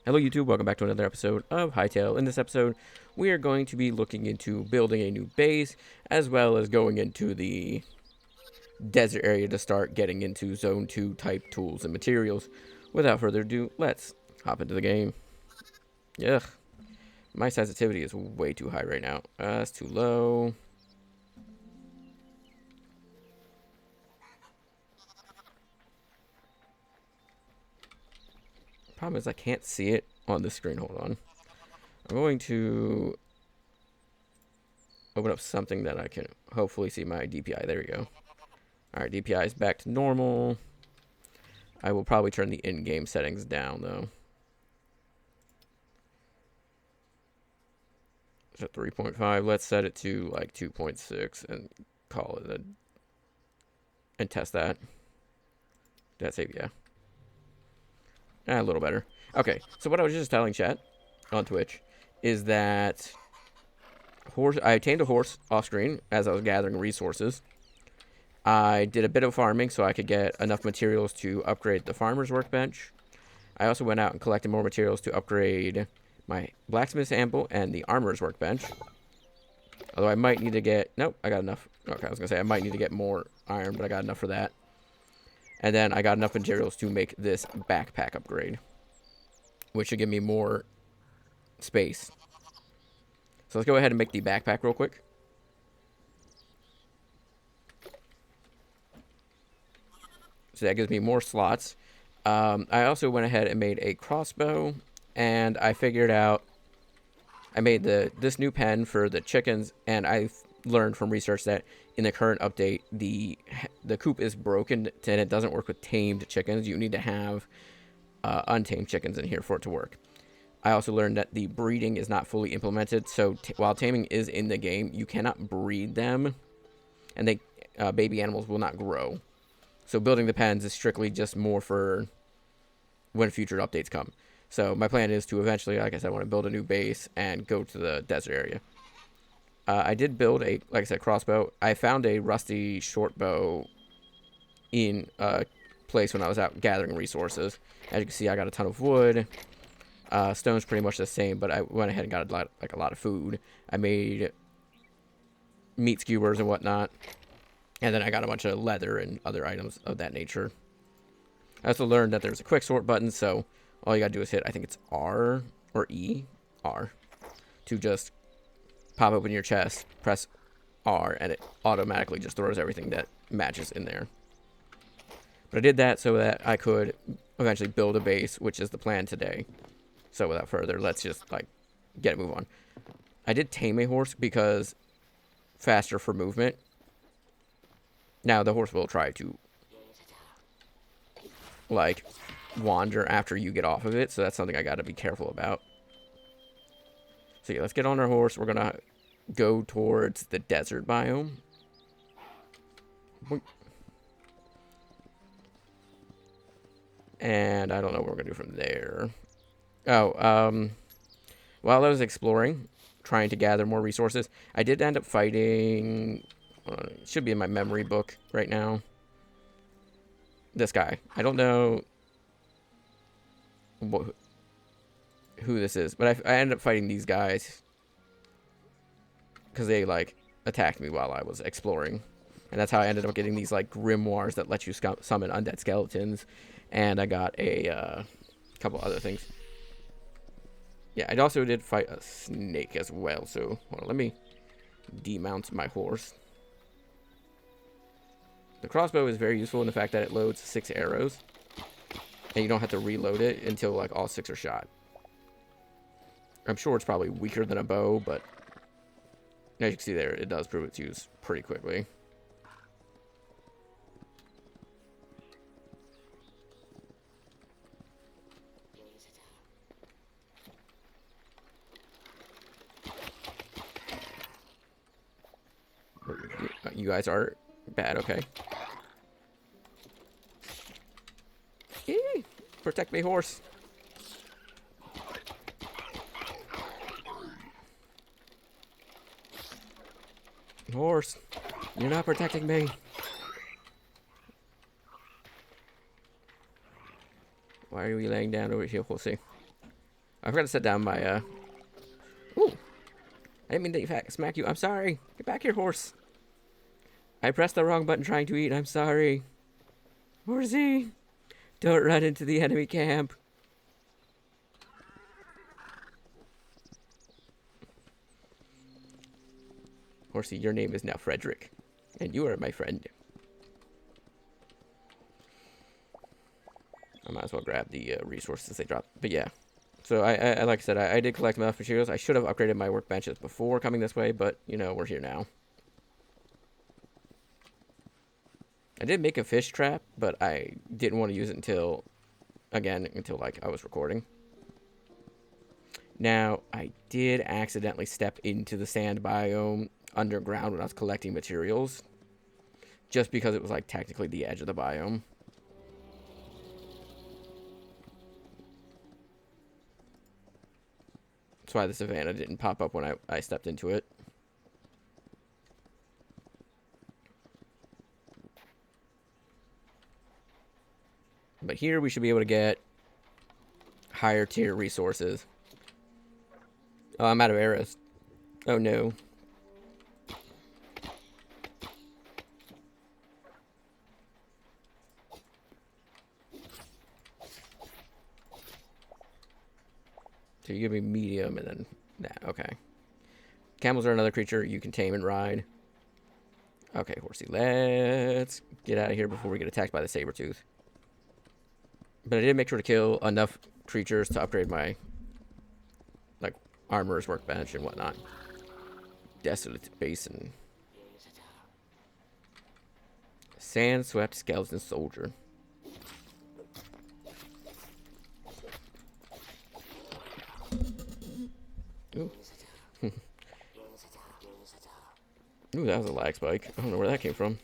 Hello YouTube, welcome back to another episode of Hytale. In this episode, we are going to be looking into building a new base, as well as going into the desert area to start getting into Zone 2 type tools and materials. Without further ado, let's hop into the game. Ugh, my sensitivity is way too high right now. That's too low. Problem is I can't see it on the screen. Hold on. I'm going to open up something that I can hopefully see my DPI. There we go. Alright, DPI is back to normal. I will probably turn the in-game settings down, though. So 3.5. Let's set it to, like, 2.6 and call it and test that. Did that save? Yeah. A little better. Okay, so what I was just telling chat on Twitch is that I obtained a horse off-screen as I was gathering resources. I did a bit of farming so I could get enough materials to upgrade the farmer's workbench. I also went out and collected more materials to upgrade my blacksmith's anvil and the armorer's workbench. Although I might need to get... Nope, I got enough. Okay, I was going to say I might need to get more iron, but I got enough for that. And then I got enough materials to make this backpack upgrade, which should give me more space. So let's go ahead and make the backpack real quick. So that gives me more slots. I also went ahead and made a crossbow, and I figured out I made this new pen for the chickens, and I learned from research that in the current update, the coop is broken and it doesn't work with tamed chickens. You need to have untamed chickens in here for it to work. I also learned that the breeding is not fully implemented, so while taming is in the game, you cannot breed them, and baby animals will not grow. So building the pens is strictly just more for when future updates come. So my plan is to eventually, like I said, I want to build a new base and go to the desert area. I did build a, like I said, crossbow. I found a rusty short bow in a place when I was out gathering resources. As you can see, I got a ton of wood. Stone's pretty much the same, but I went ahead and got a lot of food. I made meat skewers and whatnot. And then I got a bunch of leather and other items of that nature. I also learned that there's a quick sort button, so all you gotta do is hit, I think it's R or E, R, to just pop open your chest, press R, and it automatically just throws everything that matches in there. But I did that so that I could eventually build a base, which is the plan today. So without further, let's just get a move on. I did tame a horse because faster for movement. Now the horse will try to wander after you get off of it, so that's something I got to be careful about. So yeah, let's get on our horse. We're gonna go towards the desert biome. And I don't know what we're gonna do from there. Oh, while I was exploring, trying to gather more resources, I did end up fighting... it should be in my memory book right now. This guy. I don't know who this is, but I ended up fighting these guys because they attacked me while I was exploring, and that's how I ended up getting these grimoires that let you summon undead skeletons, and I got a couple other things. Yeah, I also did fight a snake as well. So hold on, let me demount my horse. The crossbow is very useful in the fact that it loads 6 arrows, and you don't have to reload it until all 6 are shot. I'm sure it's probably weaker than a bow, but as you can see there, it does prove its use pretty quickly. You guys are bad, okay. Eee, protect me, horse. Horse, you're not protecting me. Why are we laying down over here, horsey? I forgot to set down my, Ooh. I didn't mean to smack you. I'm sorry. Get back here, horse. I pressed the wrong button trying to eat. I'm sorry. Horsey, don't run into the enemy camp. Horsey, your name is now Frederick, and you are my friend. I might as well grab the resources they dropped. But yeah, so I like I said, I did collect enough materials. I should have upgraded my workbenches before coming this way, but, you know, we're here now. I did make a fish trap, but I didn't want to use it until, like, I was recording. Now, I did accidentally step into the sand biome underground when I was collecting materials, just because it was, like, technically the edge of the biome. That's why the savannah didn't pop up when I stepped into it. But here we should be able to get higher tier resources. Oh, I'm out of arrows. Oh no. So you give me medium and then that. Okay. Camels are another creature you can tame and ride. Okay, horsey, let's get out of here before we get attacked by the saber-tooth. But I did make sure to kill enough creatures to upgrade my, like, armorer's workbench and whatnot. Desolate Basin. Sand-swept skeleton soldier. Ooh. Ooh, that was a lag spike. I don't know where that came from.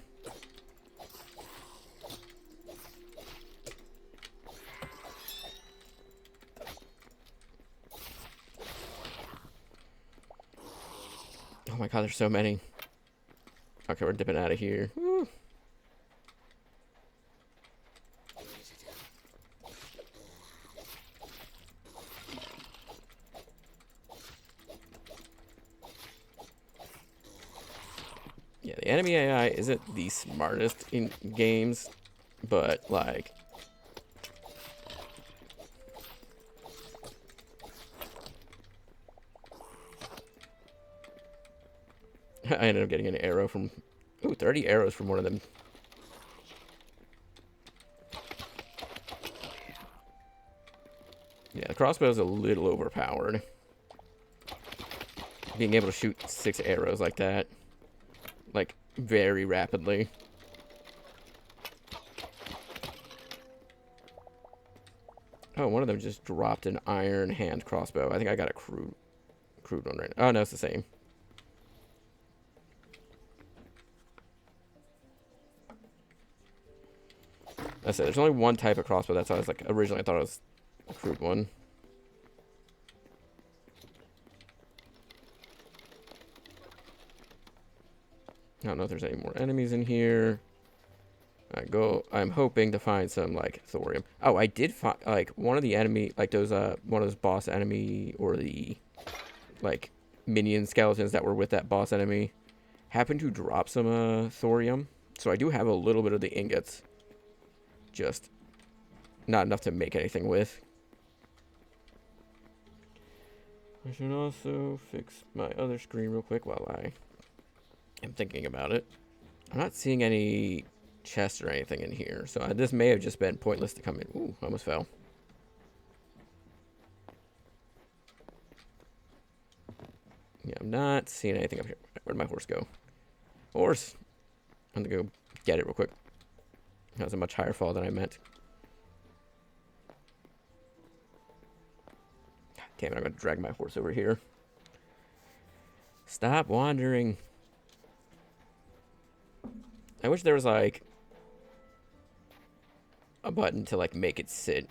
Oh my god, there's so many. Okay, we're dipping out of here. Woo. Yeah, the enemy AI isn't the smartest in games, but, like, I ended up getting an arrow from... Ooh, 30 arrows from one of them. Yeah, the crossbow is a little overpowered. Being able to shoot 6 arrows like that, like, very rapidly. Oh, one of them just dropped an iron hand crossbow. I think I got a crude one right now. Oh, no, it's the same. I said there's only one type of crossbow. That's why I was like, originally I thought it was a crude one. I don't know if there's any more enemies in here. I'm hoping to find some, like, thorium. Oh, I did find, like, one of the enemy, like, those, one of those boss enemy, or the, like, minion skeletons that were with that boss enemy happened to drop some, thorium. So I do have a little bit of the ingots. Just not enough to make anything with. I should also fix my other screen real quick while I am thinking about it. I'm not seeing any chests or anything in here, so this may have just been pointless to come in. Ooh, almost fell. Yeah, I'm not seeing anything up here. Where'd my horse go? Horse! I'm gonna go get it real quick. That was a much higher fall than I meant. God damn it, I'm gonna drag my horse over here. Stop wandering. I wish there was, like, a button to, like, make it sit.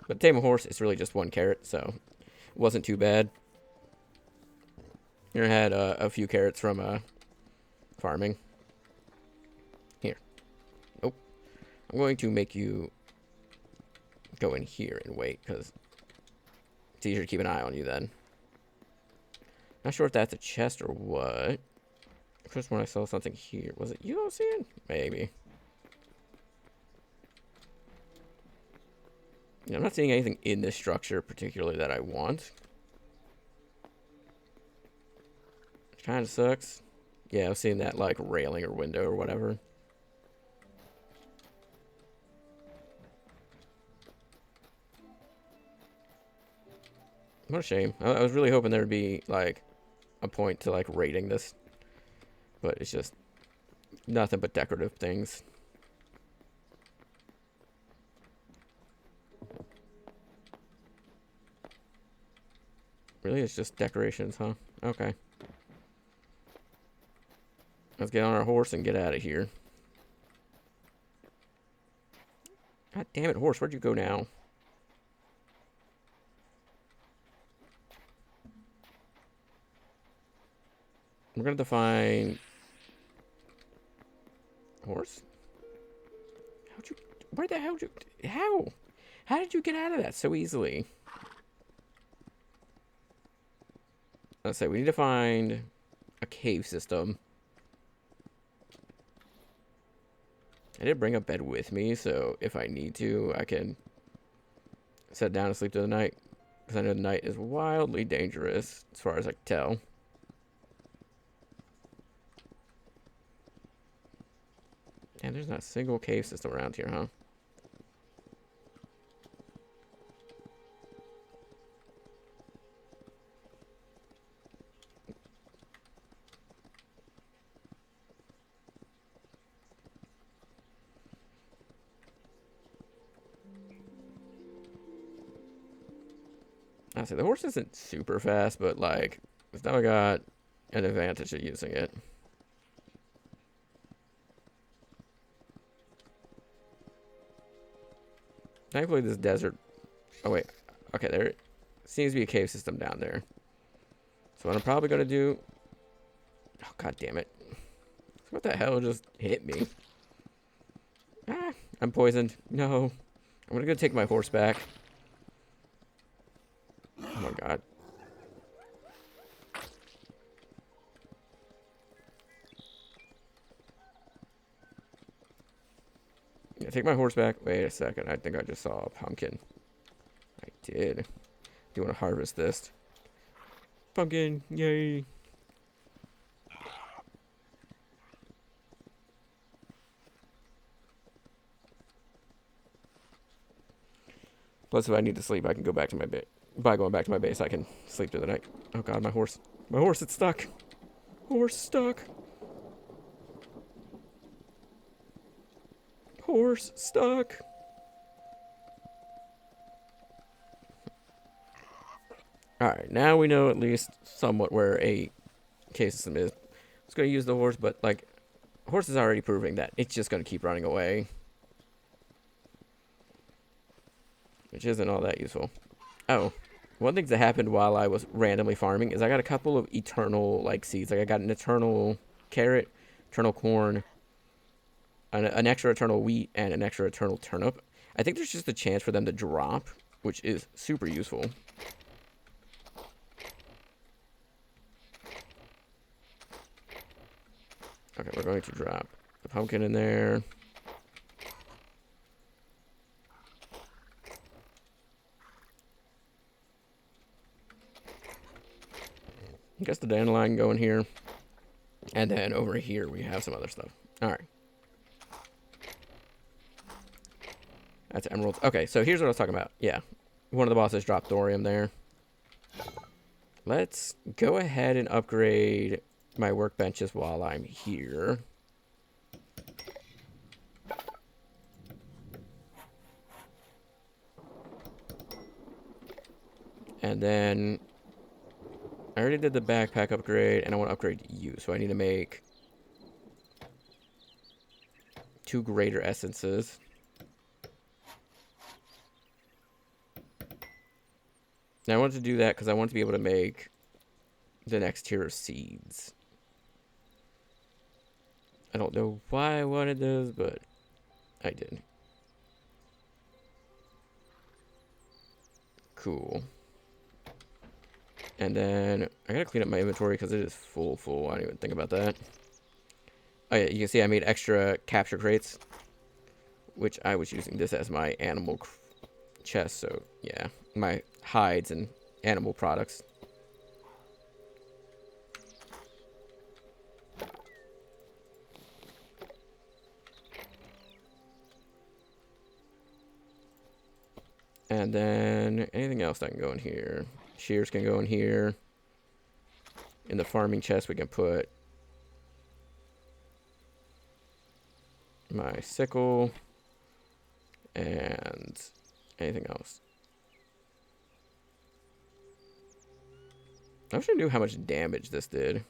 But tame a horse, it's really just 1 carrot, so it wasn't too bad. I had a few carrots from farming. Here. Nope. I'm going to make you go in here and wait, because it's easier to keep an eye on you then. Not sure if that's a chest or what. Just when I saw something here. Was it you I was seeing? Maybe. Yeah, I'm not seeing anything in this structure particularly that I want. Which kind of sucks. Yeah, I was seeing that like railing or window or whatever. What a shame. I was really hoping there'd be like a point to like rating this. But it's just nothing but decorative things. Really? It's just decorations, huh? Okay. Let's get on our horse and get out of here. God damn it, horse. Where'd you go now? We're going to define... Horse? How'd you... Where the hell did you... How? How did you get out of that so easily? Let's say we need to find a cave system. I did bring a bed with me, so if I need to, I can sit down and sleep through the night. Because I know the night is wildly dangerous, as far as I can tell. And there's not a single cave system around here, huh? I say the horse isn't super fast, but like, it's now got an advantage of using it. Thankfully, this desert. Oh wait, okay, there seems to be a cave system down there. So what I'm probably gonna do. Oh god damn it! What the hell just hit me? Ah, I'm poisoned. No, I'm gonna go take my horse back. Oh my god. Yeah, take my horse back. Wait a second. I think I just saw a pumpkin. I did. Do you want to harvest this? Pumpkin. Yay. Plus, if I need to sleep, I can go back to my base. By going back to my base, I can sleep through the night. Oh god, my horse. My horse, it's stuck. Horse stuck. Horse stuck. Alright, now we know at least somewhat where a cave system is. I was going to use the horse, but like, horse is already proving that it's just going to keep running away. Which isn't all that useful. Oh, one thing that happened while I was randomly farming is I got a couple of eternal like seeds. Like I got an eternal carrot, eternal corn, an extra eternal wheat, and an extra eternal turnip. I think there's just a chance for them to drop, which is super useful. Okay, we're going to drop the pumpkin in there. I guess the dandelion go in here. And then over here we have some other stuff. Alright. That's emeralds. Okay, so here's what I was talking about. Yeah. One of the bosses dropped thorium there. Let's go ahead and upgrade my workbenches while I'm here. And then I already did the backpack upgrade, and I want to upgrade you. So I need to make 2 greater essences. Now I wanted to do that because I want to be able to make the next tier of seeds. I don't know why I wanted those, but I did. Cool. And then I gotta clean up my inventory because it is full. I didn't even think about that. Oh yeah, you can see I made extra capture crates, which I was using this as my animal chest. So yeah, my hides and animal products. And then anything else that can go in here. Shears can go in here. In the farming chest, we can put my sickle and anything else. I wish I knew how much damage this did.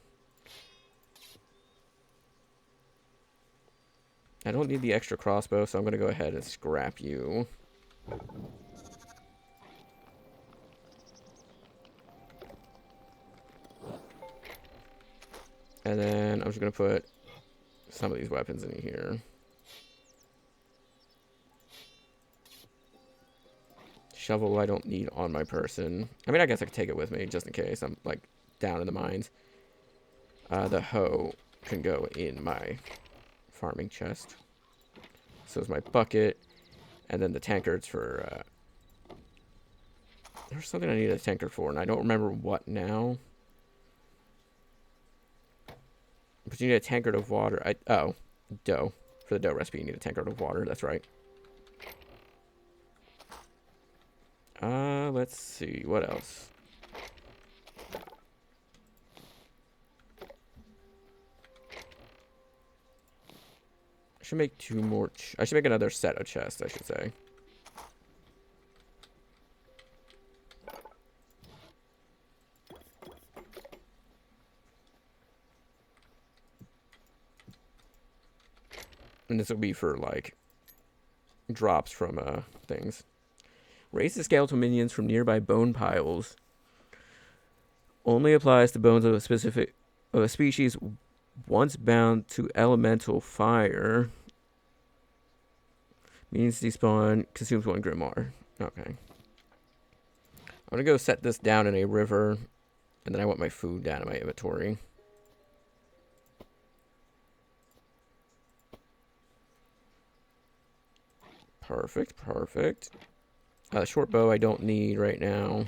I don't need the extra crossbow, so I'm going to go ahead and scrap you. And then I'm just going to put some of these weapons in here. Shovel I don't need on my person. I mean, I guess I could take it with me just in case I'm, like, down in the mines. The hoe can go in my farming chest. So is my bucket. And then the tankards for... there's something I need a tankard for, and I don't remember what now. But you need a tankard of water. Oh, dough. For the dough recipe, you need a tankard of water. That's right. Let's see. What else? I should make two more. I should make another set of chests, I should say. And this will be for, like, drops from, things. Raise the skeletal minions from nearby bone piles. Only applies to bones of a species once bound to elemental fire. Minions despawn, consumes 1 grimoire. Okay. I'm gonna go set this down in a river, and then I want my food down in my inventory. Perfect, perfect. Short bow I don't need right now.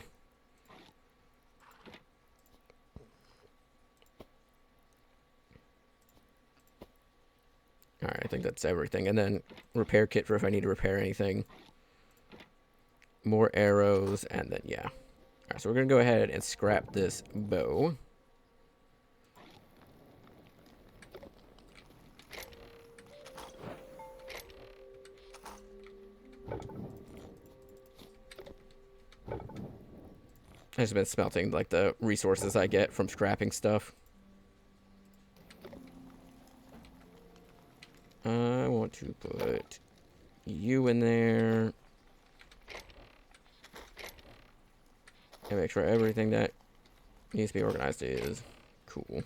Alright, I think that's everything. And then repair kit for if I need to repair anything. More arrows, and then, yeah. Alright, so we're going to go ahead and scrap this bow. I've just been smelting, like, the resources I get from scrapping stuff. I want to put you in there. And make sure everything that needs to be organized is cool.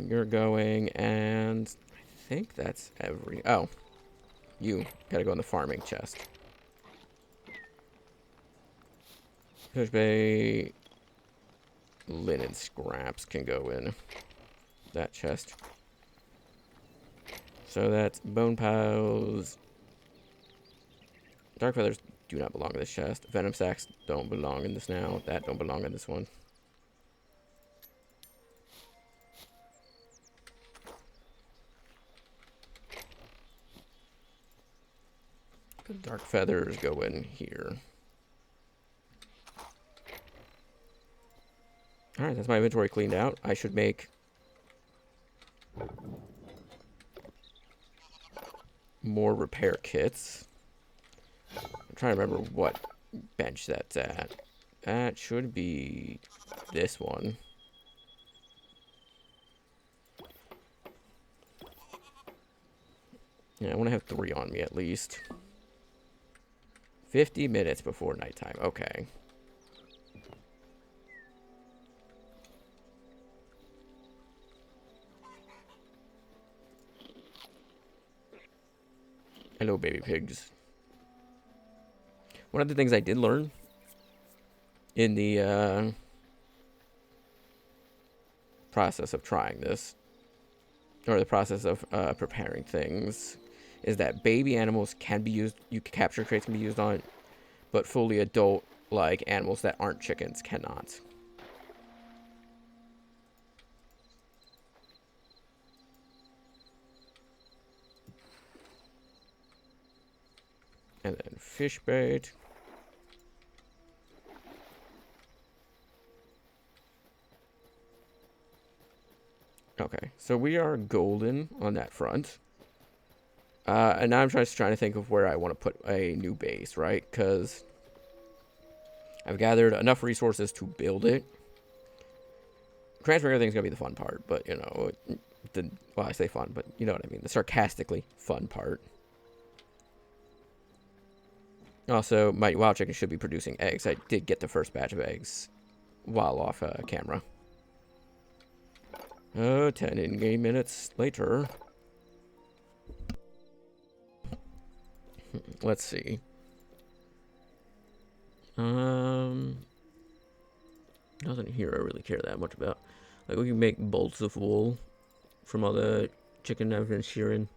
You're going, and I think that's oh. You gotta go in the farming chest. Fish Bay linen scraps can go in that chest. So that's bone piles. Dark feathers do not belong in this chest. Venom sacks don't belong in this now. That don't belong in this one. The dark feathers go in here. Alright, that's my inventory cleaned out. I should make more repair kits. I'm trying to remember what bench that's at. That should be this one. Yeah, I want to have 3 on me at least. 50 minutes before nighttime. Okay. Hello, baby pigs. One of the things I did learn in the process of trying this, or the process of preparing things, is that baby animals can be used, capture crates can be used on, but fully adult, like animals that aren't chickens, cannot. And then fish bait. Okay, so we are golden on that front. And now I'm just trying to think of where I want to put a new base, right? Because I've gathered enough resources to build it. Transferring everything's going to be the fun part, but, you know, well, I say fun, but you know what I mean. The sarcastically fun part. Also, my wild chicken should be producing eggs. I did get the first batch of eggs while off camera. 10 in-game minutes later. Let's see. Nothing here I really care that much about. Like, we can make bolts of wool from all the chicken I've been shearing.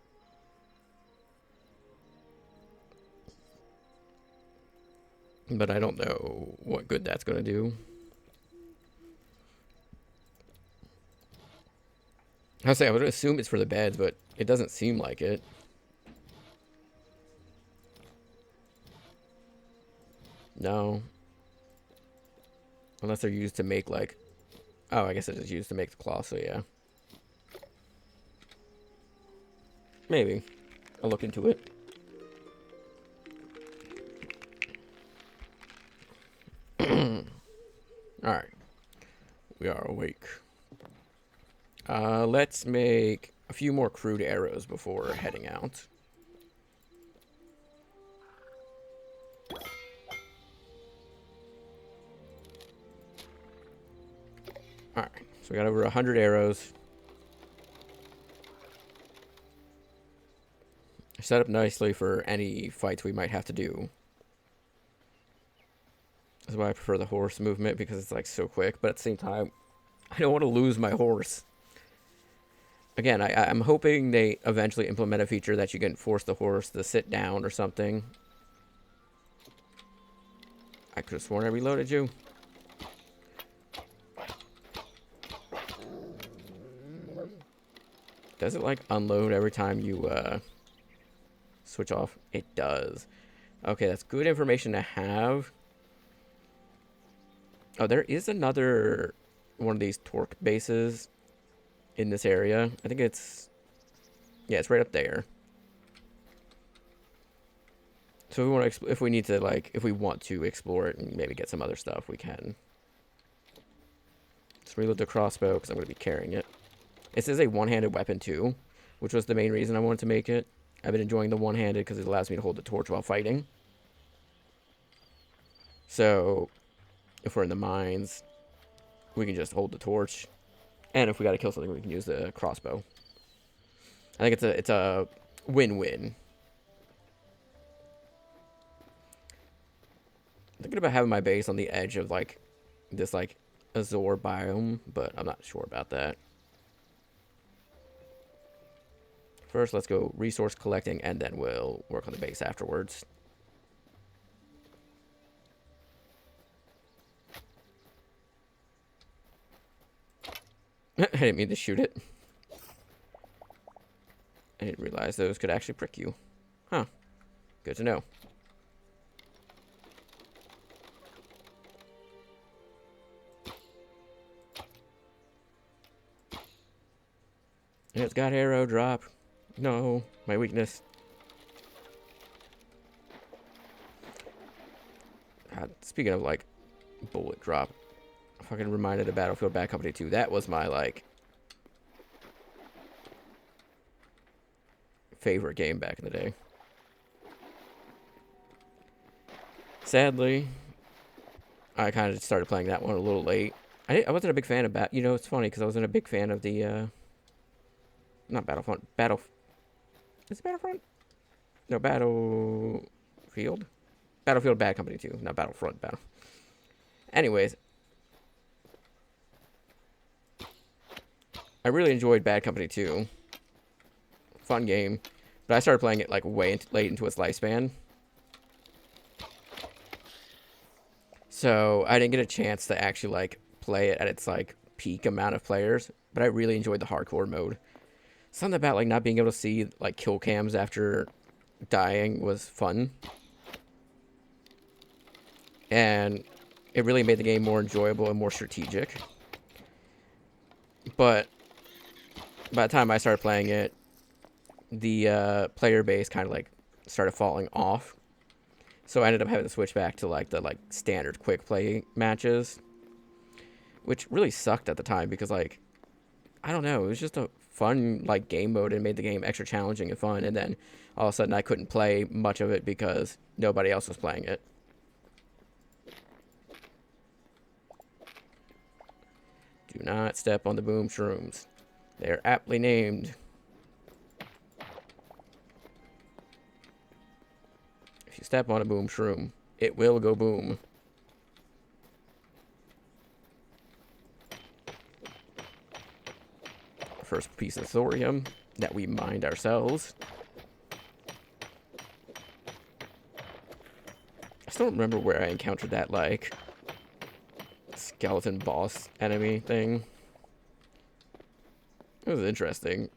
But I don't know what good that's going to do. I would assume it's for the beds, but it doesn't seem like it. No. Unless they're used to make, like... Oh, I guess it is used to make the cloth, so yeah. Maybe. I'll look into it. Alright. We are awake. Let's make a few more crude arrows before heading out. Alright, so we got over 100 arrows. Set up nicely for any fights we might have to do. That's why I prefer the horse movement, because it's like so quick, but at the same time, I don't want to lose my horse. Again, I'm hoping they eventually implement a feature that you can force the horse to sit down or something. I could have sworn I reloaded you. Does it, like, unload every time you, switch off? It does. Okay, that's good information to have. Oh, there is another one of these torque bases in this area. I think it's... Yeah, it's right up there. So if we want to, if we need to, like, if we want to explore it and maybe get some other stuff, we can. Let's reload the crossbow, because I'm going to be carrying it. This is a one-handed weapon, too, which was the main reason I wanted to make it. I've been enjoying the one-handed because it allows me to hold the torch while fighting. So, if we're in the mines, we can just hold the torch. And if we got to kill something, we can use the crossbow. I think it's a win-win. I'm thinking about having my base on the edge of, like, this, like, Azor biome, but I'm not sure about that. First, let's go resource collecting, and then we'll work on the base afterwards. I didn't mean to shoot it. I didn't realize those could actually prick you. Huh. Good to know. It's got arrow drop. No, my weakness. God, speaking of, like, bullet drop, I fucking reminded of Battlefield Bad Company 2. That was my, like, favorite game back in the day. Sadly, I kind of started playing that one a little late. I wasn't a big fan of You know, it's funny, because I wasn't a big fan of the, not Battlefront. Is it Battlefront? No, Battlefield? Battlefield Bad Company 2, not Battlefront Battle. Anyways, I really enjoyed Bad Company 2. Fun game. But I started playing it like way late into its lifespan. So I didn't get a chance to actually like play it at its like peak amount of players. But I really enjoyed the hardcore mode. Something about like not being able to see like kill cams after dying was fun. And it really made the game more enjoyable and more strategic. But by the time I started playing it, the player base kind of like started falling off. So I ended up having to switch back to like the like standard quick play matches, which really sucked at the time because like I don't know, it was just a fun like game mode and made the game extra challenging and fun. And then all of a sudden I couldn't play much of it because nobody else was playing it. Do not step on the boom shrooms. They are aptly named. If you step on a boom shroom, it will go boom. First piece of thorium that we mined ourselves. I still don't remember where I encountered that, like, skeleton boss enemy thing. It was interesting.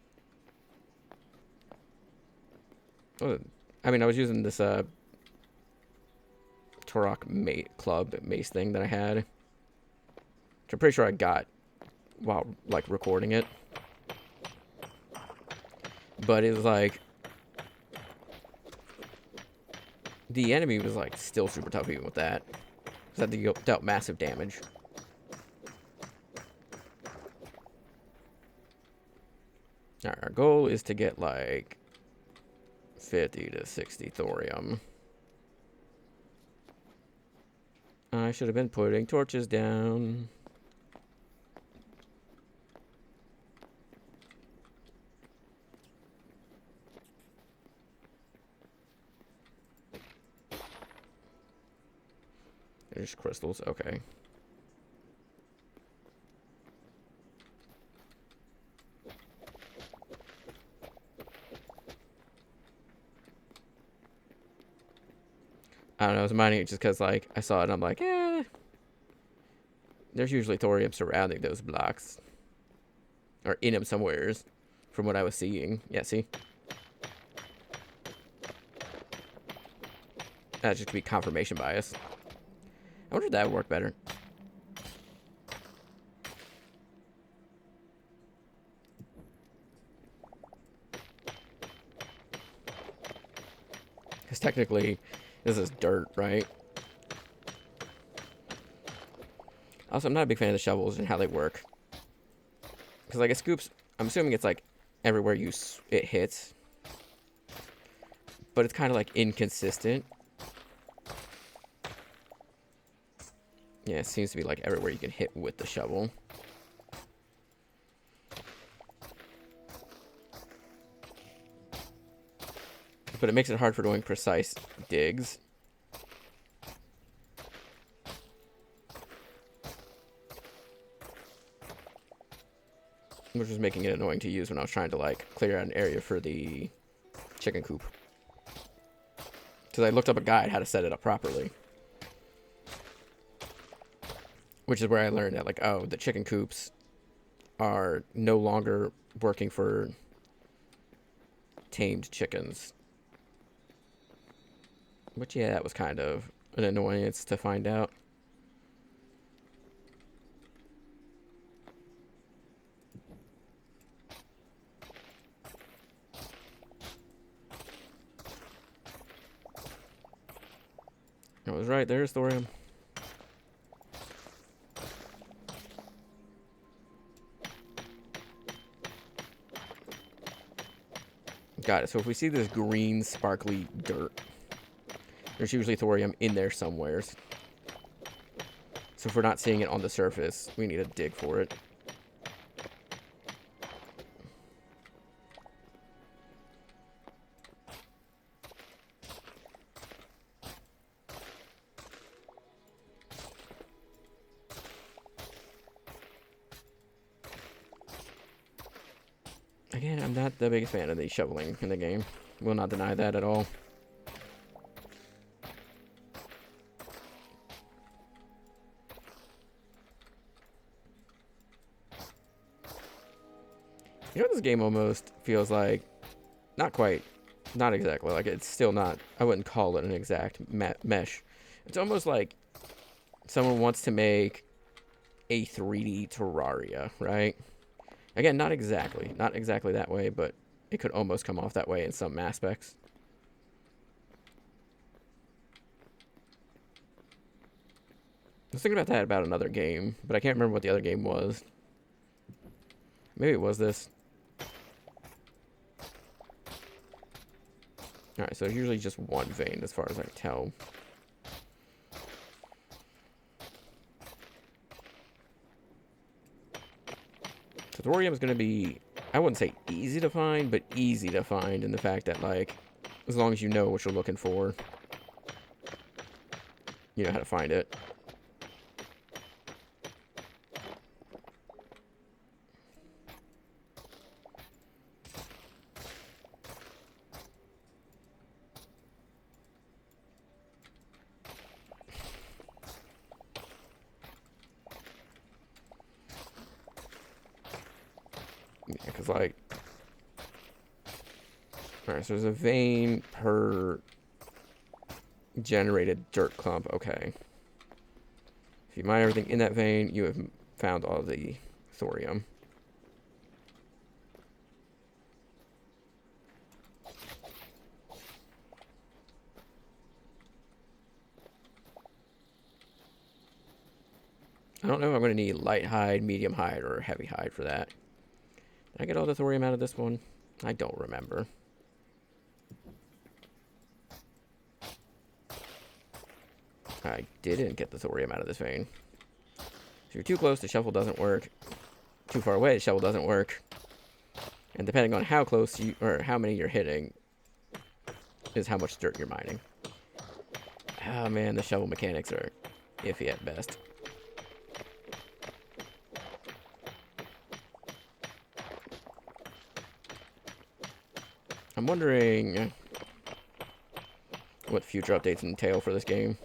I mean, I was using this, Turok Club mace thing that I had. Which I'm pretty sure I got while, like, recording it. But it was like... the enemy was, like, still super tough even with that. Because that dealt massive damage. Alright, our goal is to get, like, 50 to 60 thorium. I should have been putting torches down. There's crystals, okay. I don't know, I was mining it just because, like, I saw it and I'm like, eh. There's usually thorium surrounding those blocks. Or in them somewheres, from what I was seeing. Yeah, see? That just could be confirmation bias. I wonder if that would work better. Because technically, this is dirt, right? Also, I'm not a big fan of the shovels and how they work. Because, like, it scoops... I'm assuming it's, like, everywhere it hits. But it's kind of, like, inconsistent. Yeah, it seems to be, like, everywhere you can hit with the shovel. But it makes it hard for doing precise digs. Which was making it annoying to use when I was trying to, like, clear out an area for the chicken coop. Because I looked up a guide how to set it up properly. Which is where I learned that, like, oh, the chicken coops are no longer working for tamed chickens. But yeah, that was kind of an annoyance to find out. I was right, there's thorium. Got it. So if we see this green, sparkly dirt, there's usually thorium in there somewheres. So if we're not seeing it on the surface, we need to dig for it. Again, I'm not the biggest fan of the shoveling in the game. Will not deny that at all. You know, this game almost feels like, not quite, not exactly, like it's still not, I wouldn't call it an exact mesh. It's almost like someone wants to make a 3D Terraria, right? Again, not exactly that way, but it could almost come off that way in some aspects. I was thinking about that about another game, but I can't remember what the other game was. Maybe it was this. Alright, so usually just one vein as far as I can tell. So thorium is going to be, I wouldn't say easy to find, but easy to find in the fact that, like, as long as you know what you're looking for, you know how to find it. Yeah, because, like, alright, so there's a vein per generated dirt clump. Okay. If you mine everything in that vein, you have found all the thorium. I don't know if I'm going to need light hide, medium hide, or heavy hide for that. Did I get all the thorium out of this one? I don't remember. I didn't get the thorium out of this vein. If you're too close, the shovel doesn't work. Too far away, the shovel doesn't work. And depending on how close you, or how many you're hitting, is how much dirt you're mining. Oh man, the shovel mechanics are iffy at best. I'm wondering what future updates entail for this game.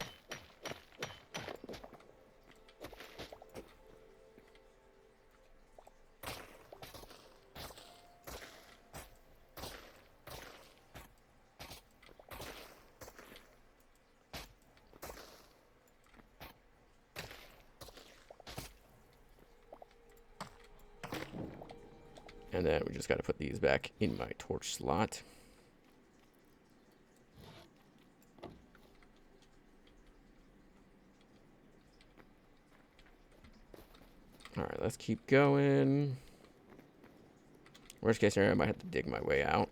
And then we just got to put these back in my torch slot. Alright, let's keep going. Worst case scenario, I might have to dig my way out.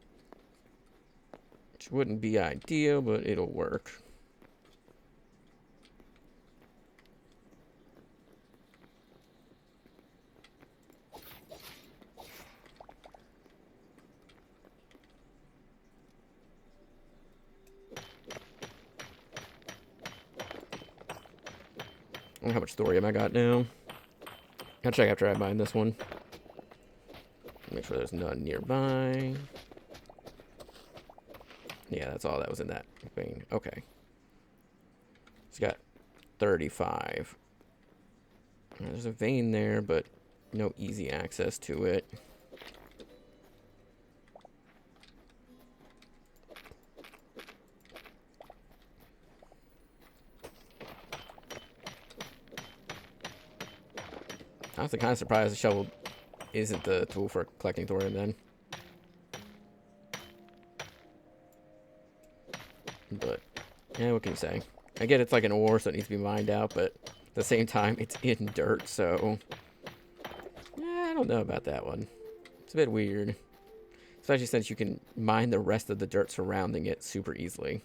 Which wouldn't be ideal, but it'll work. I don't know how much thorium I got now. I'll check after I mine this one. Make sure there's none nearby. Yeah, that's all that was in that vein. Okay. It's got 35. There's a vein there, but no easy access to it. I was kind of surprised the shovel isn't the tool for collecting thorium then. But, yeah, what can you say? I get it's like an ore, so it needs to be mined out, but at the same time, it's in dirt, so... Yeah, I don't know about that one. It's a bit weird. Especially since you can mine the rest of the dirt surrounding it super easily.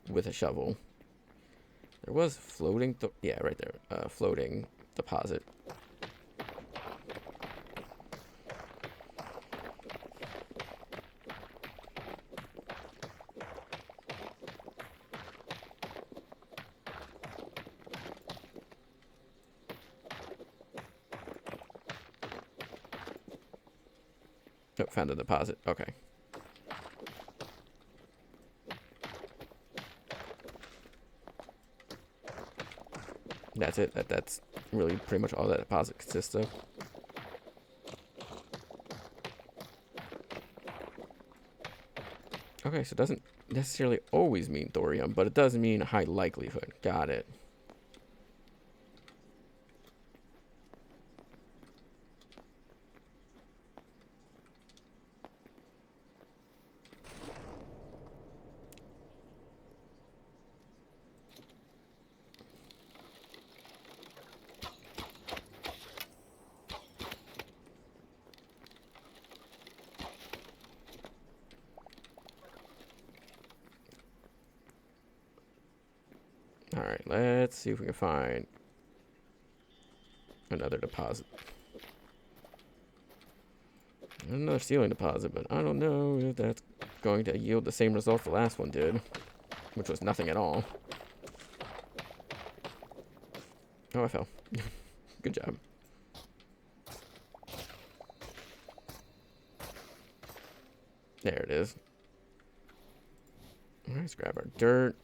With a shovel. There was floating... yeah, right there. Floating deposit. Oh, found the deposit. Okay. That's it. That's really pretty much all that deposit consists of. Okay, so it doesn't necessarily always mean thorium, but it does mean high likelihood. Got it. Alright, let's see if we can find another deposit. Another ceiling deposit, but I don't know if that's going to yield the same result the last one did, which was nothing at all. Oh, I fell. Good job. There it is. All right, let's grab our dirt.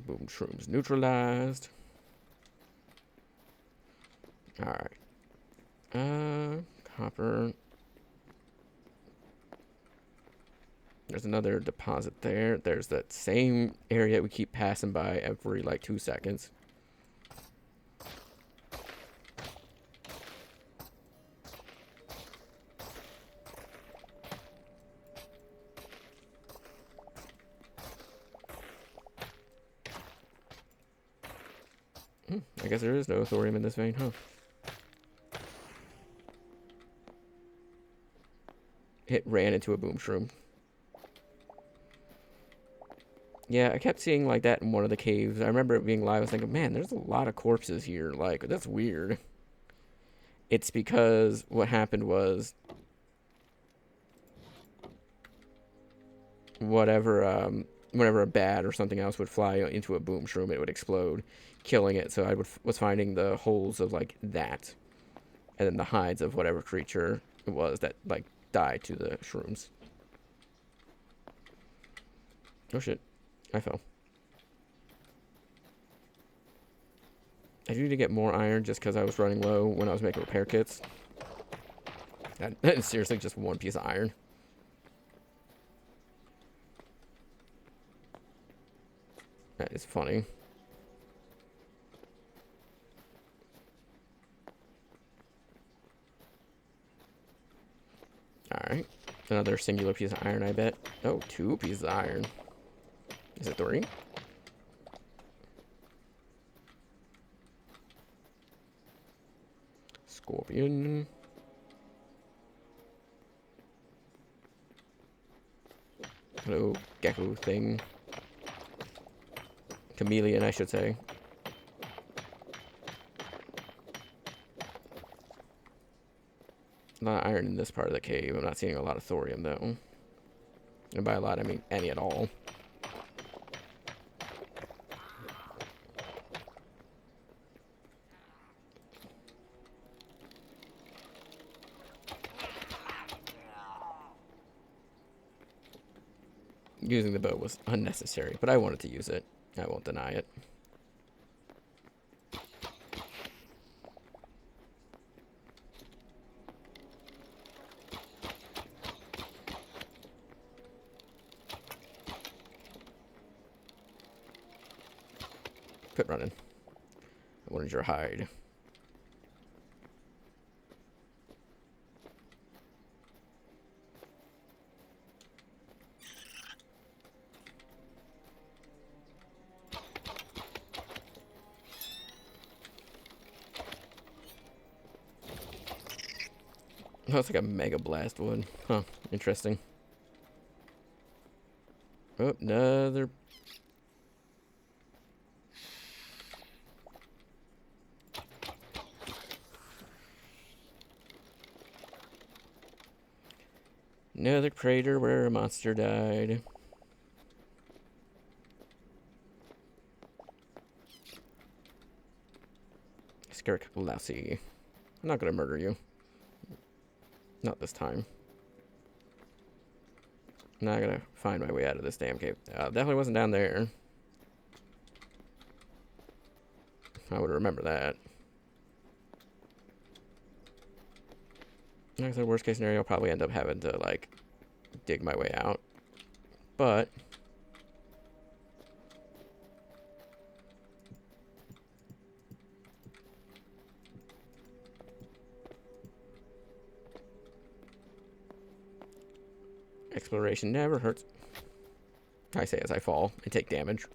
Boom, shrooms neutralized. All right. Copper. There's another deposit there. There's that same area we keep passing by every like 2 seconds. I guess there is no thorium in this vein, huh? It ran into a boom shroom. Yeah, I kept seeing like that in one of the caves. I remember it being live. I was thinking, man, there's a lot of corpses here. Like, that's weird. It's because what happened was whenever a bat or something else would fly into a boom shroom, it would explode, killing it. So I was finding the holes of like that, and then the hides of whatever creature it was that like died to the shrooms. Oh shit, I fell. I need to get more iron just because I was running low when I was making repair kits. That is seriously just one piece of iron. That is funny. Alright. Another singular piece of iron, I bet. Oh, 2 pieces of iron. Is it 3? Scorpion. Hello, gecko thing. Chameleon, I should say. A lot of iron in this part of the cave. I'm not seeing a lot of thorium, though. And by a lot, I mean any at all. Using the bow was unnecessary, but I wanted to use it. I won't deny it. Quit running. I wanted your hide. Oh, it's like a mega blast one. Huh, interesting. Oh, another. Another crater where a monster died. Lassie. I'm not gonna murder you. Not this time. I'm not gonna find my way out of this damn cave. Definitely wasn't down there. I would remember that. Like I said, worst case scenario, I'll probably end up having to, like, dig my way out. But exploration never hurts. I say as I fall and take damage.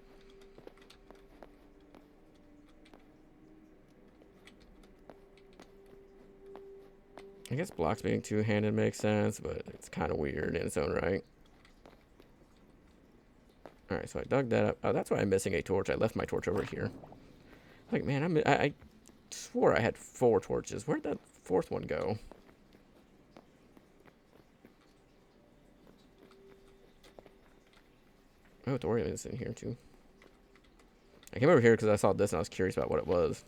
I guess blocks being two-handed makes sense, but it's kind of weird in its own right. Alright, so I dug that up. Oh, that's why I'm missing a torch. I left my torch over here. Like, man, I swore I had 4 torches. Where'd that 4th one go? Oh, thorium is in here, too. I came over here because I saw this and I was curious about what it was.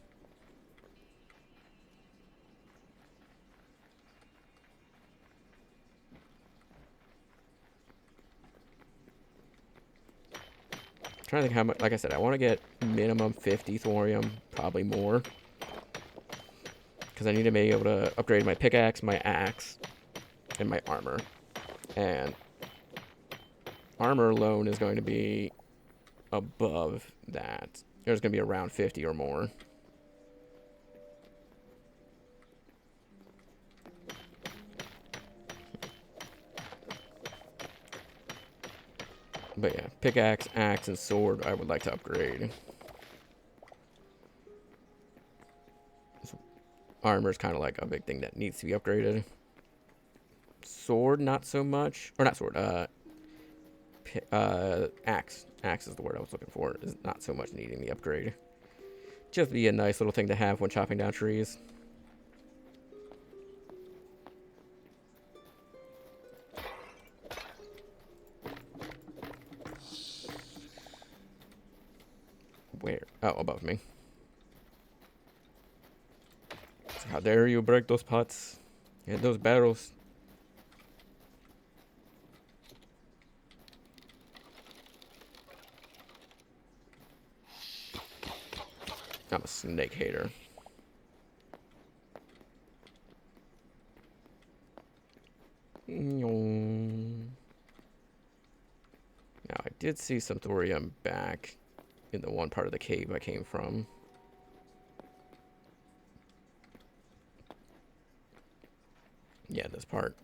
I'm trying to think how much. Like I said, I want to get minimum 50 thorium, probably more. Because I need to be able to upgrade my pickaxe, my axe, and my armor. And armor alone is going to be above that. There's going to be around 50 or more. But yeah, pickaxe, axe, and sword I would like to upgrade. So armor is kind of like a big thing that needs to be upgraded. Sword, not so much. Or not sword, axe. Axe is the word I was looking for. Is not so much needing the upgrade. Just be a nice little thing to have when chopping down trees. Where? Oh, above me. So how dare you break those pots? Hit those barrels. I'm a snake hater. Now, I did see some thorium back in the one part of the cave I came from. Yeah, this part.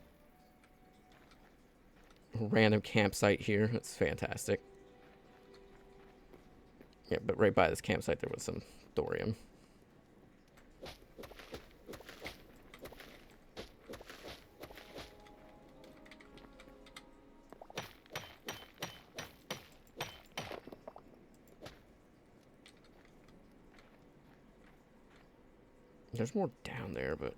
Random campsite here. That's fantastic. Yeah, but right by this campsite there was some thorium. There's more down there, but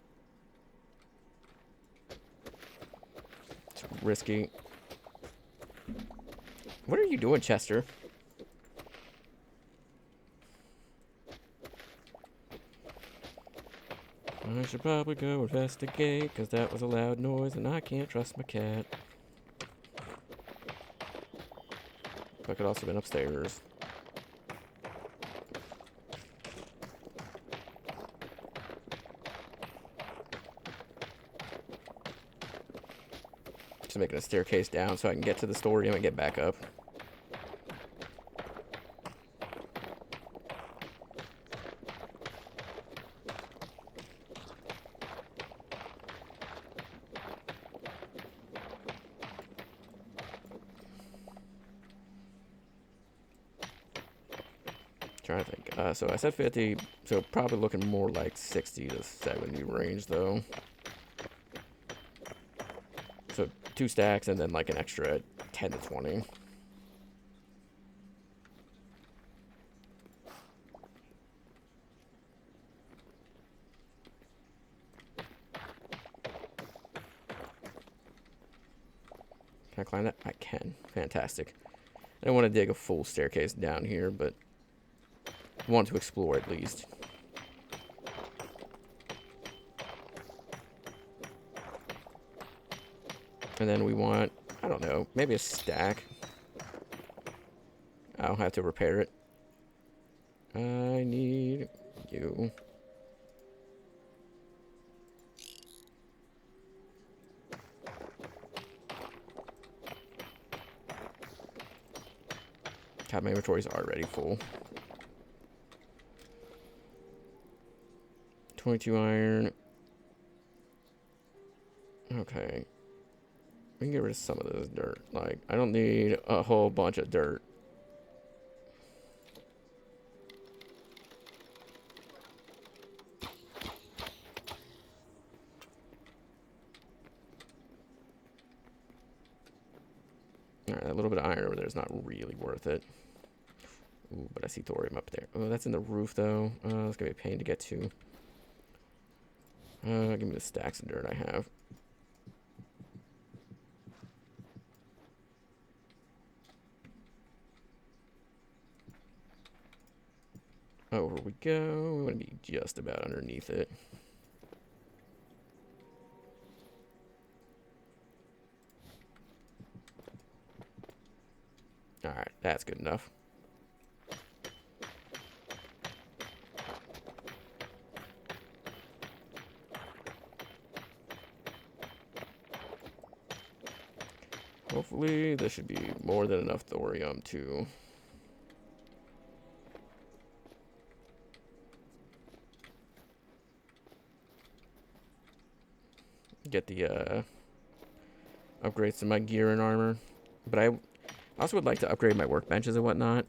it's risky. What are you doing, Chester? I should probably go investigate, because that was a loud noise and I can't trust my cat. I could also have been upstairs. Just making a staircase down so I can get to the storeroom and get back up. Trying to think. So I said 50, so probably looking more like 60 to 70 range though. So 2 stacks and then like an extra 10 to 20. Can I climb that? I can. Fantastic. I don't want to dig a full staircase down here, but I want to explore at least. And then we want, I don't know, maybe a stack. I'll have to repair it. I need you. God, my inventory's already full. 22 iron. Okay. We can get rid of some of this dirt. Like, I don't need a whole bunch of dirt. Alright, that little bit of iron over there is not really worth it. Ooh, but I see thorium up there. Oh, that's in the roof, though. That's gonna be a pain to get to. Give me the stacks of dirt I have. Over we go. We want to be just about underneath it. Alright, that's good enough. Hopefully, this should be more than enough thorium to get the upgrades to my gear and armor. But I also would like to upgrade my workbenches and whatnot.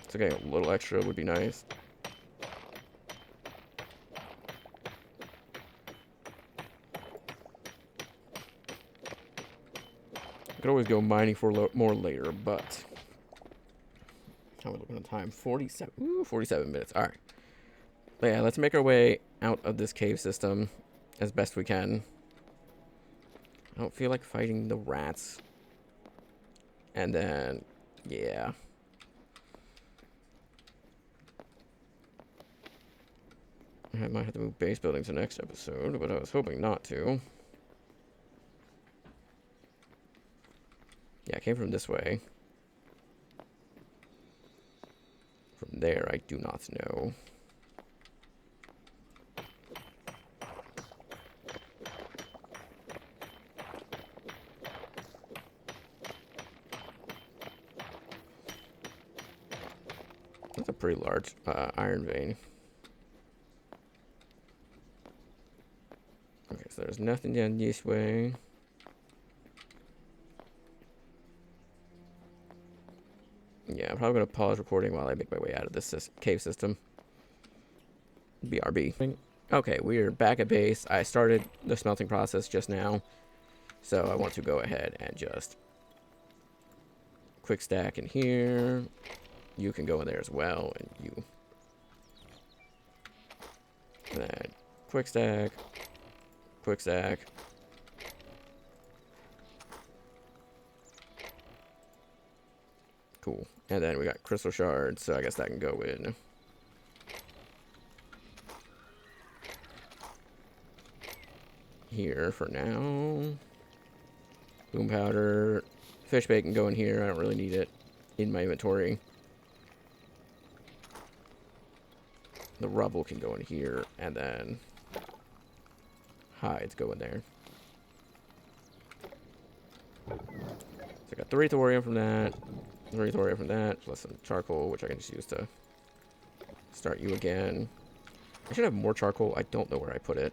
So getting a little extra would be nice. I could always go mining for more later, but how are we looking at time? 47. Ooh, 47 minutes. All right. But yeah, let's make our way out of this cave system as best we can. I don't feel like fighting the rats. And then, yeah. I might have to move base buildings the next episode, but I was hoping not to. Yeah, I came from this way. From there, I do not know. That's a pretty large iron vein. Okay, so there's nothing down this way. Yeah, I'm probably going to pause recording while I make my way out of this cave system. BRB. Okay, we're back at base. I started the smelting process just now. So I want to go ahead and just quick stack in here. You can go in there as well, and you. And then quick stack. Quick stack. Cool. And then we got crystal shards, so I guess that can go in. Here for now. Boom powder. Fish bait can go in here. I don't really need it in my inventory. The rubble can go in here, and then hides go in there. So I got 3 thorium from that, 3 thorium from that, plus some charcoal, which I can just use to start you again. I should have more charcoal. I don't know where I put it.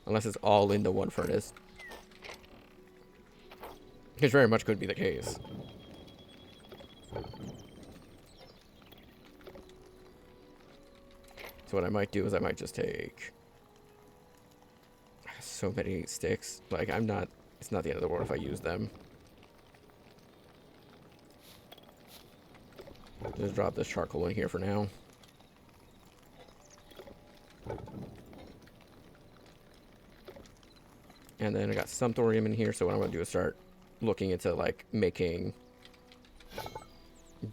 Unless it's all in the one furnace. Which very much could be the case. So what I might do is I might just take so many sticks. Like, it's not the end of the world if I use them. Just drop this charcoal in here for now. And then I got some thorium in here, so what I'm going to do is start looking into, like, making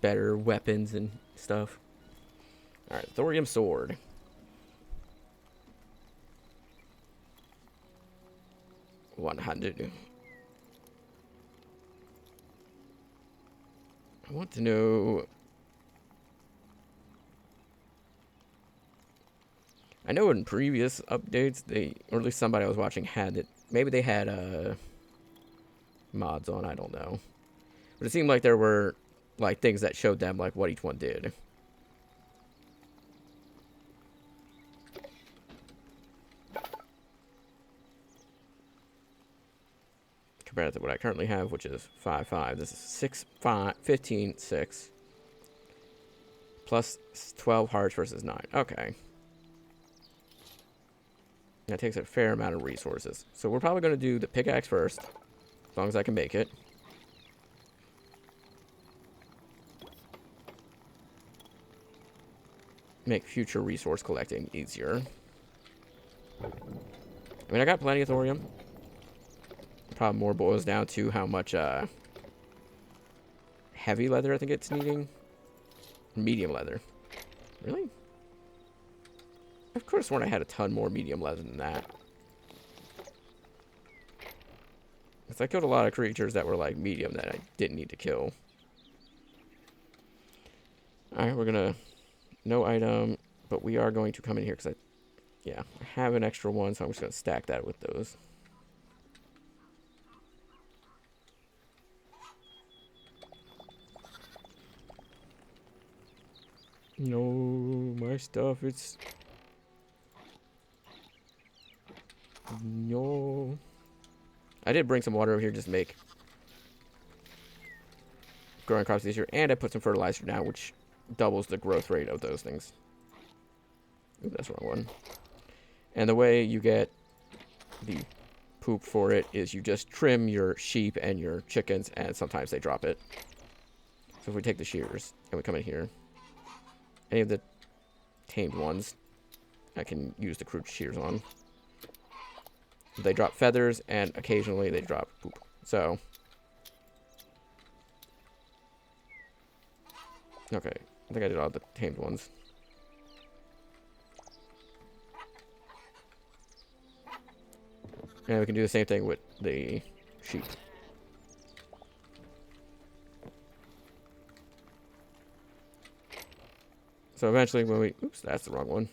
better weapons and stuff. Alright, thorium sword. $100. I want to know... I know in previous updates, or at least somebody I was watching had it. Maybe they had mods on, I don't know. But it seemed like there were like things that showed them like what each one did. Compared to what I currently have, which is 5.5. This is 6.5, 15.6. Plus 12 hearts versus 9. Okay. That takes a fair amount of resources. So we're probably going to do the pickaxe first. As long as I can make it. Make future resource collecting easier. I mean, I got plenty of thorium. The problem more boils down to how much heavy leather I think it's needing. Medium leather. Really? Of course, sworn I had a ton more medium leather than that. Because I killed a lot of creatures that were like medium that I didn't need to kill. Alright, we're gonna... No item, but we are going to come in here because I have an extra one, so I'm just gonna stack that with those. No, my stuff, it's... No. I did bring some water over here just to make growing crops easier, and I put some fertilizer down, which doubles the growth rate of those things. Ooh, that's the wrong one. And the way you get the poop for it is you just trim your sheep and your chickens, and sometimes they drop it. So if we take the shears and we come in here, any of the tamed ones, I can use the crude shears on. They drop feathers, and occasionally they drop poop. So, okay, I think I did all the tamed ones. And we can do the same thing with the sheep. So eventually when we... Oops, that's the wrong one.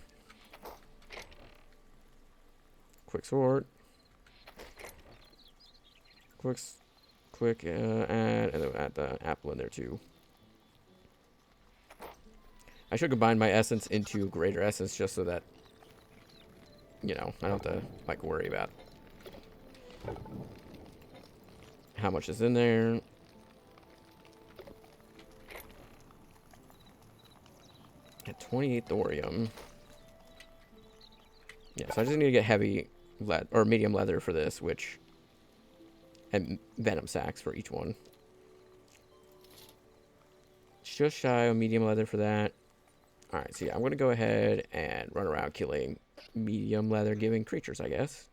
Quick sword. Quick, and then add the apple in there too. I should combine my essence into greater essence just so that, you know, I don't have to, like, worry about how much is in there. At 28 thorium. Yeah, so I just need to get heavy leather, or medium leather for this, which... And venom sacks for each one. Just shy of medium leather for that. Alright, so yeah, I'm going to go ahead and run around killing medium leather giving creatures, I guess.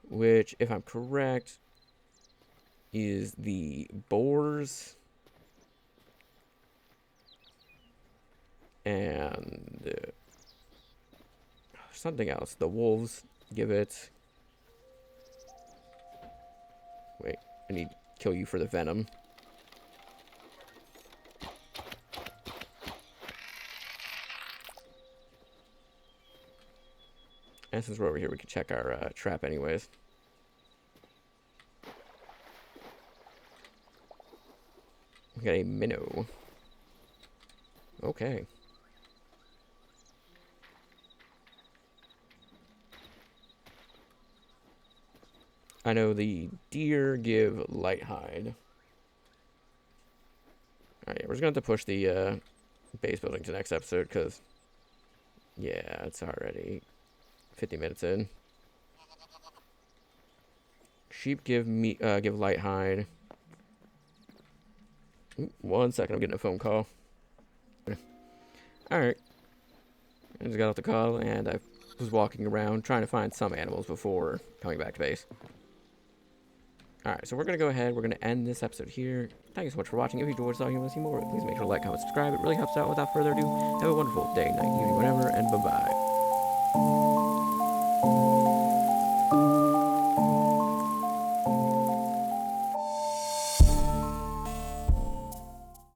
Which, if I'm correct, is the boars. And something else. The wolves give it... Wait, I need to kill you for the venom. And since we're over here, we can check our trap anyways. We got a minnow. Okay. I know the deer give light hide. Alright, we're just going to have to push the base building to the next episode because, yeah, it's already 50 minutes in. Sheep give light hide. Ooh, 1 second, I'm getting a phone call. Alright. I just got off the call and I was walking around trying to find some animals before coming back to base. Alright, so we're going to go ahead. We're going to end this episode here. Thank you so much for watching. If you enjoyed this and you want to see more, please make sure to like, comment, subscribe. It really helps out. Without further ado, have a wonderful day, night, evening, whatever, and bye-bye.